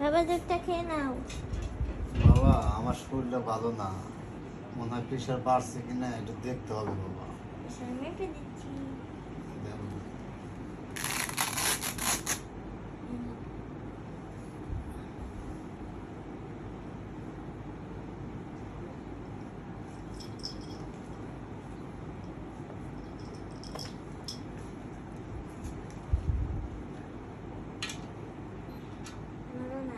বাবা দুধটা খেয়ে নাও। বাবা আমার শরীরটা ভালো না, মনে হয় প্রেশার বাড়ছে কিনা একটু দেখতে হবে বাবা। প্রেশার মেপে দিচ্ছি। দেখো। ভালো না।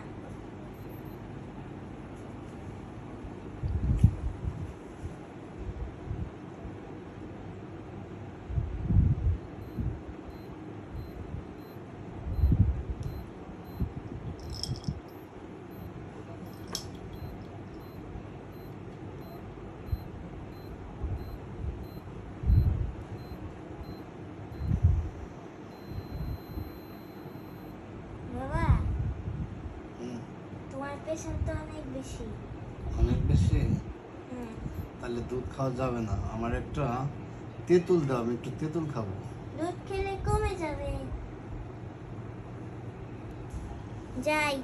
বাবা হুম, তোমার প্রেশার তো অনেক বেশি। অনেক বেশি? হ্যাঁ, তাহলে দুধ খাওয়া যাবে না, আমার একটা তেঁতুল দাও, আমি একটু তেঁতুল খাবো। দুধ খেলে কমে যাবে। যাই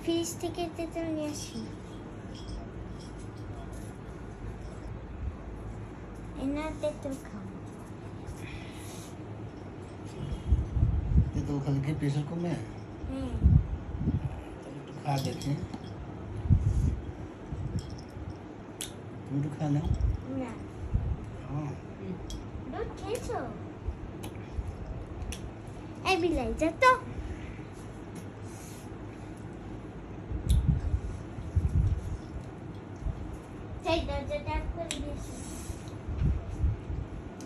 ফ্রিজ থেকে তেঁতুল নিয়ে আসি। এনা তেঁতুল খাও। তেঁতুল খেলে কি প্রেশার কমে? হ্যাঁ, তাহলে একটু খা দেখি। তুমি একটু খা নাও। না হ্যাঁ। দুধ খেয়েছো? এই বিলাই যা তো। সেই দরজাটা খুলে দিয়েছি।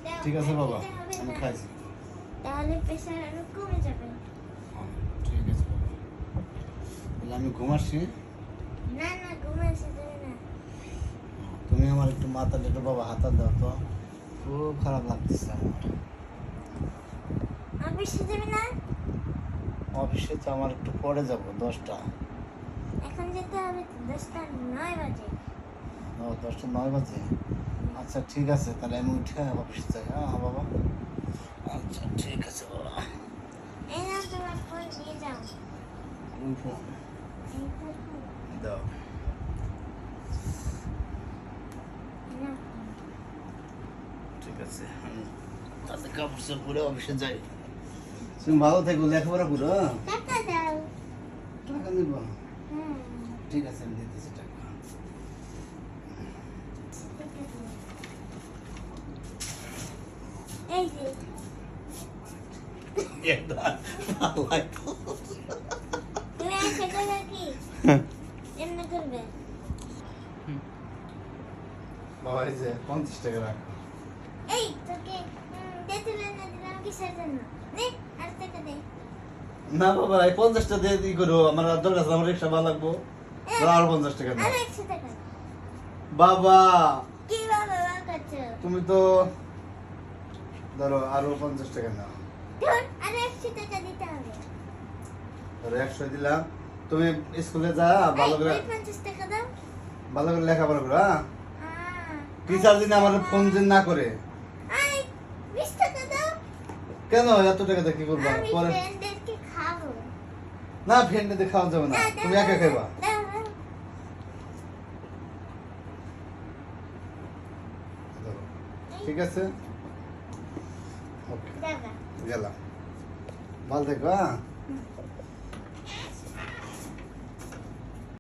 দাও, ঠিক আছে আর বাবা, খেতে হবে আমি না। খাইছি। তাহলে প্রেশার আরো কমে যাবে। হ্যাঁ, ঠিক আছে বাবা, তাহলে আমি ঘুমাচ্ছি। না না, ঘুমে এসে যাবে না। তুমি আমার একটু মাথাটা একটু বাবা হাতা দাও তো, খুব খারাপ লাগতেছে আমার। অফিসে যাবে না? অফিসে তো আমার একটু পরে যাব, 10টা। এখন যেতে হবে তো, 10:09 বাজে। ও 10টা 9 বাজে। আচ্ছা ঠিক আছে, তাহলে আমি উঠে অফিসে যাই। হ্যাঁ বাবা, আচ্ছা ঠিক আছে বাবা। এই নাও তোমার ফোন, নিয়ে যাও। কোন ফোন? এই তো ফোন। দাও। এই নাও ফোন। ঠিক আছে, আমি তাতে কাপড় চোপড় পরে অফিসে যাই। তুমি ভালো থেকো, লেখাপড়া করো। হ্যাঁ? টাকা দাও। টাকা দিব? হুম, ঠিক আছে, আমি দিতেছি টাকা। ঠিক আছে। এই যে তুমি আশা করো কি এমনি করবে? বাবা এই যে 50 টাকা রাখো। এই তোকে তেঁতুল এনে দিলাম কিসের জন্য? নে আর টাকা দে। না বাবা, এই 50টা দিয়ে ই করো, আমার আর দরকার আছে, আমার রিক্সা ভাড়া লাগবো। দাও, আর 50 টাকা দাও। আর 100 টাকা। বাবা কি বাবা বাবা করছো? তুমি তো ধরো আরো 50 টাকা নাও। ধুর, আর 100 টাকা দিতে হবে। ধরো 100 দিলাম। তুমি স্কুলে যা ভালো করে, এই 50 টাকা দাও। ভালো করে লেখাপড়া করো। হ্যাঁ, আহ, টিচার দিন আমার ফোন দিন না করে। এই 20 টাকা দাও। কেন এত টাকা দিয়ে কি করবা আমি পরে? ফ্রেন্ডদেরকে খাবো। না, ফ্রেন্ডে খাওয়া যাবে না, দাও, তুমি দাও, একা খাইবা। দাও, দাও। ধরো। ঠিক আছে, ওকে, দাও, দাও। গেলাম। ভালো থেকো। হ্যাঁ।